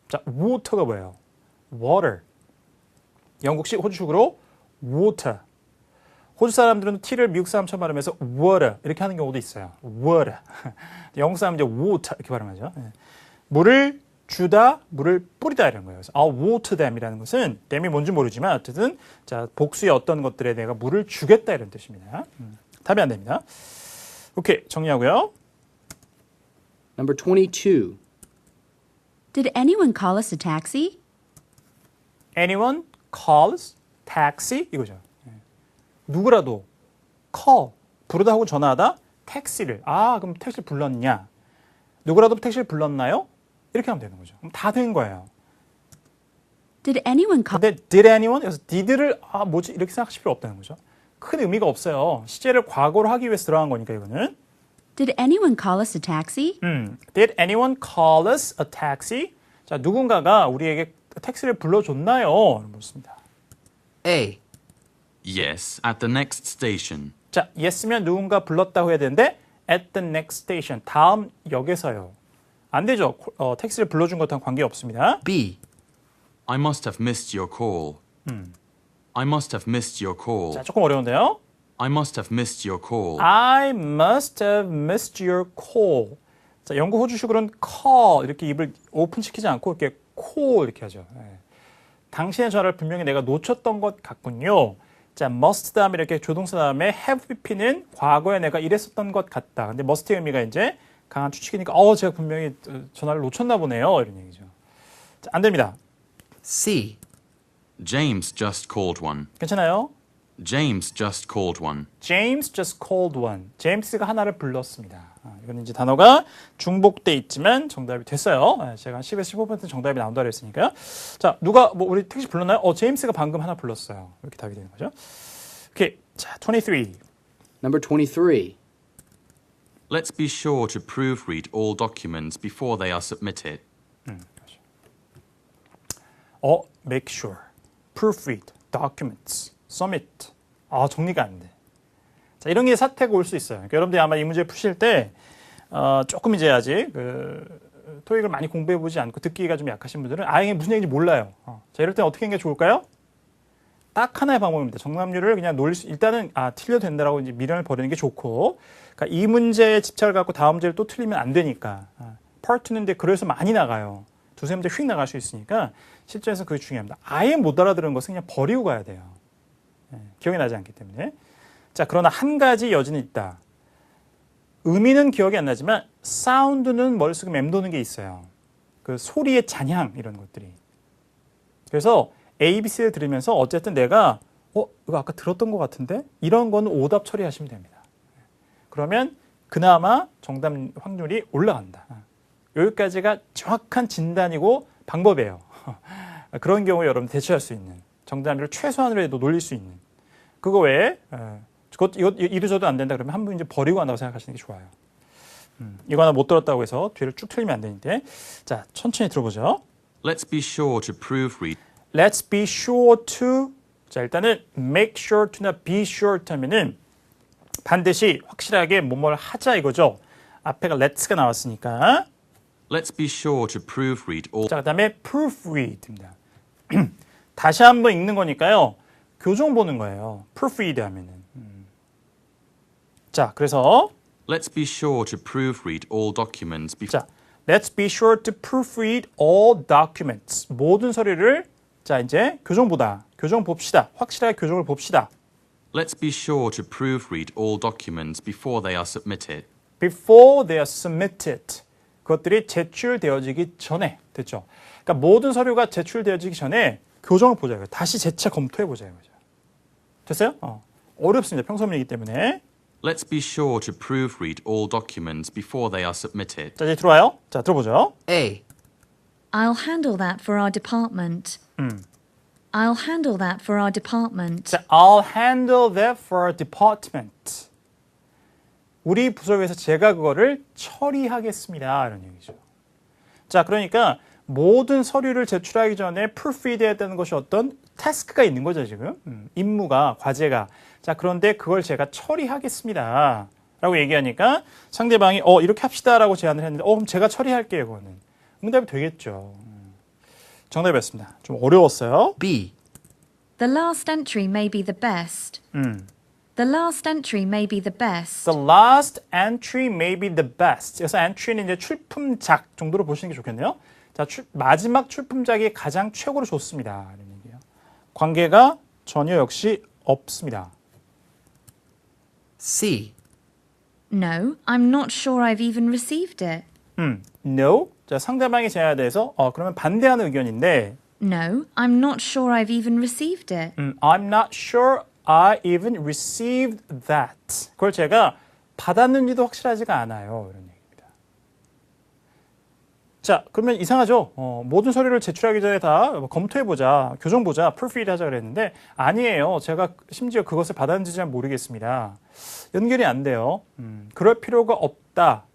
자, water가 뭐예요? water. 영국식 호주식으로 water. 호주 사람들은 T를 미국 사람처럼 발음해서 water 이렇게 하는 경우도 있어요. water. 영국 사람은 이제 water 이렇게 발음하죠. 물을 주다, 물을 뿌리다 이런 거예요. 그래서 I'll water them이라는 것은 them이 뭔지 모르지만 어쨌든 자 복수의 어떤 것들에 내가 물을 주겠다 이런 뜻입니다. 답이 안 됩니다. 오케이, 정리하고요. Number 22. Did anyone call us a taxi? Anyone calls taxi 이거죠. 누구라도 call 부르다 하고 전화하다 택시를 그럼 택시를 불렀냐? 누구라도 택시를 불렀나요? 이렇게 하면 되는 거죠. 그럼 다 된 거예요. Did anyone call? 근데 did anyone? 그래서 did를 뭐지? 이렇게 생각하실 필요 없다는 거죠. 큰 의미가 없어요. 시제를 과거로 하기 위해서 들어간 거니까 이거는. Did anyone call us a taxi? Did anyone call us a taxi? 자, 누군가가 우리에게 택시를 불러줬나요? 묻습니다. A. Yes, at the next station. 자, yes면 누군가 불렀다고 해야 되는데 at the next station, 다음 역에서요. 안 되죠. 택시를 불러준 것과는 관계없습니다. B. I must have missed your call. I must have missed your call. 자, 조금 어려운데요. I must have missed your call. I must have missed your call. 자, 영국 호주식으로는 call 이렇게 입을 오픈시키지 않고 이렇게 call 이렇게 하죠. 네. 당신의 전화를 분명히 내가 놓쳤던 것 같군요. 자, must 다음에 이렇게 조동사 다음에 have BP는 과거에 내가 이랬었던 것 같다. 근데 must의 의미가 이제 강한 추측이니까 제가 분명히 전화를 놓쳤나 보네요. 이런 얘기죠. 자, 안 됩니다. C. James just called one. 괜찮아요? James just called one. James just called one. 제임스가 하나를 불렀습니다. 이건 이제 단어가 중복돼 있지만 정답이 됐어요. 제가 한 10에서 15% 정답이 나온다 그랬으니까요. 자, 누가 우리 택시 불렀나요? 제임스가 방금 하나 불렀어요. 이렇게 답이 되는 거죠. 오케이. 자, 23. Number 23. Let's be sure to proofread all documents before they are submitted. Make sure. Proofread. Documents. Submit. 정리가 안 돼. 자, 이런 게 사태가 올 수 있어요. 그러니까 여러분들이 아마 이 문제 푸실 때 조금 이제 아직 토익을 많이 공부해보지 않고 듣기가 좀 약하신 분들은 이게 무슨 얘기인지 몰라요. 자, 이럴 땐 어떻게 하는 게 좋을까요? 딱 하나의 방법입니다. 정답률을 그냥 일단은 틀려도 된다라고 이제 미련을 버리는 게 좋고, 그러니까 이 문제에 집착을 갖고 다음 문제를 또 틀리면 안 되니까. 파트는데 그래서 많이 나가요. 두세 문제 휙 나갈 수 있으니까 실전에서 그게 중요합니다. 아예 못 알아들은 것은 그냥 버리고 가야 돼요. 기억이 나지 않기 때문에. 자, 그러나 한 가지 여지는 있다. 의미는 기억이 안 나지만 사운드는 머릿속에 맴도는 게 있어요. 그 소리의 잔향 이런 것들이. 그래서 ABC를 들으면서 어쨌든 내가 이거 아까 들었던 것 같은데 이런 거는 오답 처리하시면 됩니다. 그러면 그나마 정답 확률이 올라간다. 여기까지가 정확한 진단이고 방법이에요. 그런 경우에 여러분 대처할 수 있는 정답률을 최소한으로 해도 놀릴 수 있는 그거 외에 이거 이도저도 안 된다 그러면 한 번 이제 버리고 간다고 생각하시는 게 좋아요. 이거 하나 못 들었다고 해서 뒤를 쭉 틀리면 안 되는데. 자, 천천히 들어보죠. Let's be sure to proofread. Let's be sure to. 자, 일단은 make sure to나 be sure to 하면은 반드시 확실하게 뭐뭘 하자 이거죠. 앞에가 let's가 나왔으니까. Let's be sure to proofread all. 자, 그다음에 proofread입니다. 다시 한번 읽는 거니까요. 교정 보는 거예요. proofread 하면은. 자, 그래서 Let's be sure to proofread all documents before. 자, let's be sure to proofread all documents. 모든 서류를 자, 이제 교정 봅시다. 확실하게 교정을 봅시다. Let's be sure to proofread all documents before they are submitted. Before they are submitted. 그것들이 제출되어지기 전에. 됐죠? 그러니까 모든 서류가 제출되어지기 전에 교정을 보자. 다시 재차 검토해보자. 됐어요? 어렵습니다. 평소문이기 때문에. Let's be sure to proofread all documents before they are submitted. 자, 이제 들어와요. 자, 들어보죠. A. I'll handle that for our department. I'll handle that for our department. 자, I'll handle that for our department. 우리 부서에서 제가 그거를 처리하겠습니다. 이런 얘기죠. 자, 그러니까 모든 서류를 제출하기 전에 proofread해야 되는 것이 어떤 태스크가 있는 거죠, 지금. 임무가, 과제가. 자, 그런데 그걸 제가 처리하겠습니다. 라고 얘기하니까 상대방이 이렇게 합시다 라고 제안을 했는데 그럼 제가 처리할게요, 그거는. 응답이 되겠죠. 정답이었습니다. 좀 어려웠어요. B. The last entry may be the best. The last entry may be the best. The last entry may be the best. 그래서 entry는 이제 출품작 정도로 보시는 게 좋겠네요. 자, 마지막 출품작이 가장 최고로 좋습니다. 이런 얘기예요. 관계가 전혀 역시 없습니다. C. No, I'm not sure I've even received it. No. 자, 상대방의 제안에 대해서 그러면 반대하는 의견인데 No, I'm not sure I've even received it. I'm not sure I even received that. 그걸 제가 받았는지도 확실하지가 않아요. 이런 얘기입니다. 자, 그러면 이상하죠? 모든 서류를 제출하기 전에 다 검토해보자, 교정보자, proofread 하자 그랬는데 아니에요. 제가 심지어 그것을 받았는지 잘 모르겠습니다. 연결이 안 돼요. 그럴 필요가 없다.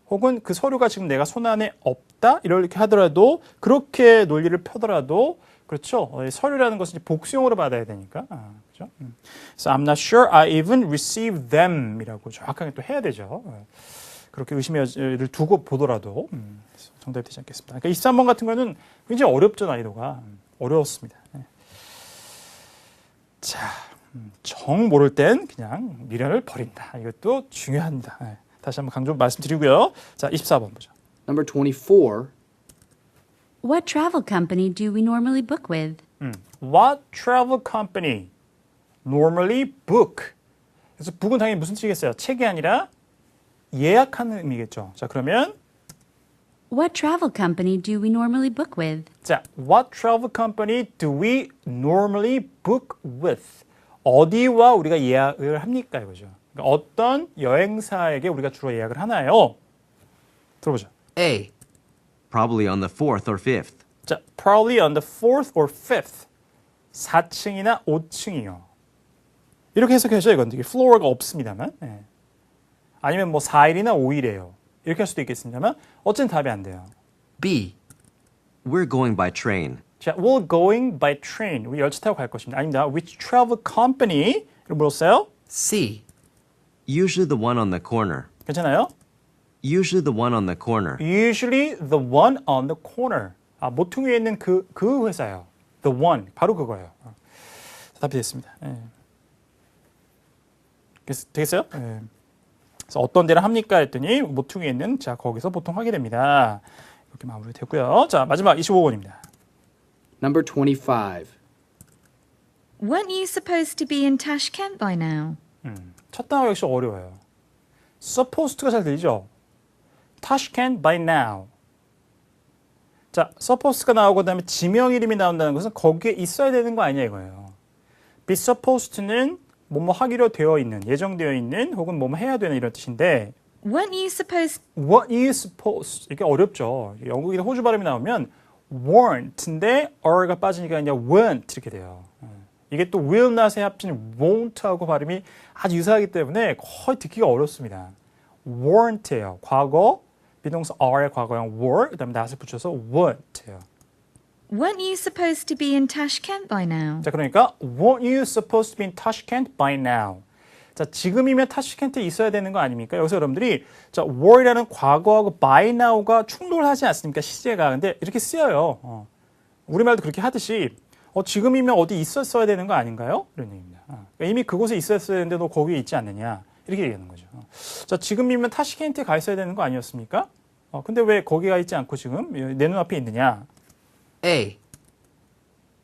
혹은 그 서류가 지금 내가 손안에 없다? 이렇게 하더라도 그렇게 논리를 펴더라도 그렇죠. 서류라는 것은 이제 복수용으로 받아야 되니까. 그렇죠? So I'm not sure I even received them 이라고 정확하게 또 해야 되죠. 그렇게 의심의 여지를 두고 보더라도 정답이 되지 않겠습니다. 그러니까 23번 같은 거는 굉장히 어렵죠. 난이도가. 어려웠습니다. 자, 정 모를 땐 그냥 미련을 버린다. 이것도 중요합니다. 다시 한번 강조 말씀드리고요. 자, 24번 보죠. Number 24. What travel company do we normally book with? What travel company normally book? 그래서 book은 당연히 무슨 뜻이겠어요? 책이 아니라 예약하는 의미겠죠. 자, 그러면 What travel company do we normally book with? 자, what travel company do we normally book with? 어디와 우리가 예약을 합니까? 이거죠. 그러니까 어떤 여행사에게 우리가 주로 예약을 하나요? 들어보죠. A. Probably on the 4th or 5th. 자, probably on the 4th or 5th. 4층이나 5층이요. 이렇게 해석해야죠. 이건 되게 floor가 없습니다만. 네. 아니면 뭐 4일이나 5일이에요. 이렇게 할 수도 있겠습니다만 어쨌든 답이 안 돼요. B. We're going by train. 자, we're going by train. 우리 열차 타고 갈 것입니다. 아닙니다. Which travel company? 이걸 물었어요. C. Usually the one on the corner. 괜찮아요? Usually the one on the corner. Usually the one on the corner. 아, 모퉁이에 있는 그 회사요. The one. 바로 그거예요. 답이 됐습니다. 예. 되겠어요? 예. 그래서 어떤 데를 합니까? 했더니 모퉁이에 있는 자 거기서 보통 하게 됩니다. 이렇게 마무리되고요. 자, 마지막 25번입니다. Number 25. Weren't you supposed to be in Tashkent by now? 첫 단어 역시 어려워요. supposed가 잘 들리죠? Tashkent by now. 자, supposed가 나오고 그다음에 지명 이름이 나온다는 것은 거기에 있어야 되는 거 아니냐 이거예요. be supposed to는 뭐뭐 하기로 되어 있는, 예정되어 있는 혹은 뭐뭐 해야 되는 이런 뜻인데 Weren't you supposed what you supposed 이게 어렵죠. 영국이나 호주 발음이 나오면 weren't인데 r가 빠지니까 그냥 weren't 이렇게 돼요. 이게 또 will not에 합친 won't하고 발음이 아주 유사하기 때문에 거의 듣기가 어렵습니다. weren't예요. 과거 비동사 are의 과거형 were 그다음에 not을 붙여서 weren't예요. Weren't you supposed to be in Tashkent by now? 자, 그러니까 weren't you supposed to be in Tashkent by now? 자, 지금이면 타슈켄트에 있어야 되는 거 아닙니까? 여기서 여러분들이 자, were이라는 과거하고 by now가 충돌하지 않습니까? 시제가. 근데 이렇게 쓰여요. 우리말도 그렇게 하듯이 지금이면 어디 있었어야 되는 거 아닌가요? 이런 얘기입니다. 그러니까 이미 그곳에 있었어야 되는데 너 거기에 있지 않느냐? 이렇게 얘기하는 거죠. 자, 지금이면 타슈켄트에 가 있어야 되는 거 아니었습니까? 근데 왜 거기가 있지 않고 지금 내 눈앞에 있느냐? A.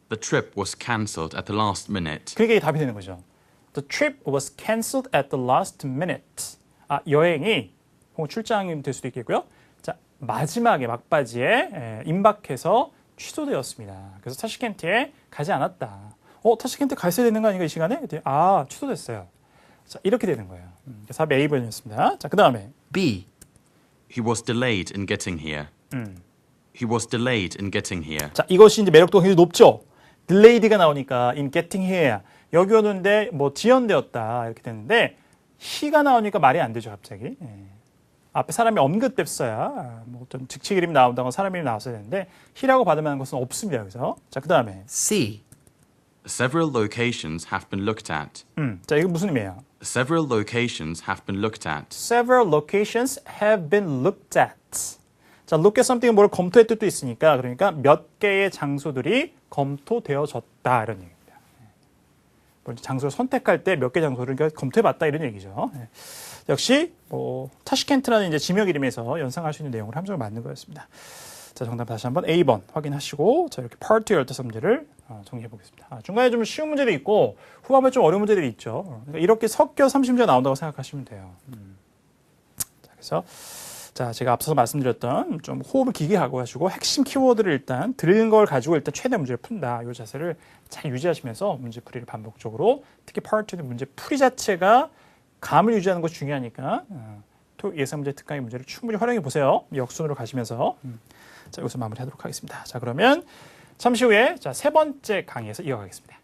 The trip was cancelled at the last minute. 그러니까 이게 답이 되는 거죠. The trip was cancelled at the last minute. 아, 여행이 혹은 출장이 될 수도 있겠고요. 자, 마지막에 막바지에 임박해서 취소되었습니다. 그래서 타슈켄트에 가지 않았다. 타슈켄트 가 있어야 되는 거 아닌가 이 시간에? 아, 취소됐어요. 자, 이렇게 되는 거예요. 그래서 답이 A번이었습니다. 자, 그 다음에 B. He was delayed in getting here. He was delayed in getting here. 자, 이것이 이제 매력도가 굉장히 높죠. delayed가 나오니까 in getting here 여기 오는데 뭐 지연되었다 이렇게 됐는데 he가 나오니까 말이 안 되죠 갑자기. 앞에 사람이 언급됐어야 뭐 좀 직책 이름이 나온다거나 사람 이름이 나왔어야 되는데 he라고 받으면 것은 없습니다 여기서. 자, 그 다음에 C. Several locations have been looked at. 자, 이거 무슨 의미예요? Several locations have been looked at. Several locations have been looked at. 자, look at something은 뭘 검토할 뜻도 있으니까 그러니까 몇 개의 장소들이 검토되어졌다 이런 얘기입니다. 장소를 선택할 때 몇 개 장소를 검토해봤다 이런 얘기죠. 역시 타슈켄트라는 이제 지역 이름에서 연상할 수 있는 내용을 함정을 만든 거였습니다. 자, 정답 다시 한번 A번 확인하시고 자, 이렇게 파트 15문제를 정리해 보겠습니다. 중간에 좀 쉬운 문제도 있고 후반부에 좀 어려운 문제들이 있죠. 그러니까 이렇게 섞여 30문제가 나온다고 생각하시면 돼요. 자, 그래서 자, 제가 앞서서 말씀드렸던 좀 호흡을 길게 하고 하시고 핵심 키워드를 일단 들은 걸 가지고 일단 최대 문제를 푼다. 이 자세를 잘 유지하시면서 문제 풀이를 반복적으로 특히 파트 2는 문제 풀이 자체가 감을 유지하는 것이 중요하니까 토익 예상문제 특강의 문제를 충분히 활용해 보세요. 역순으로 가시면서. 자, 여기서 마무리하도록 하겠습니다. 자, 그러면 잠시 후에 자, 세 번째 강의에서 이어가겠습니다.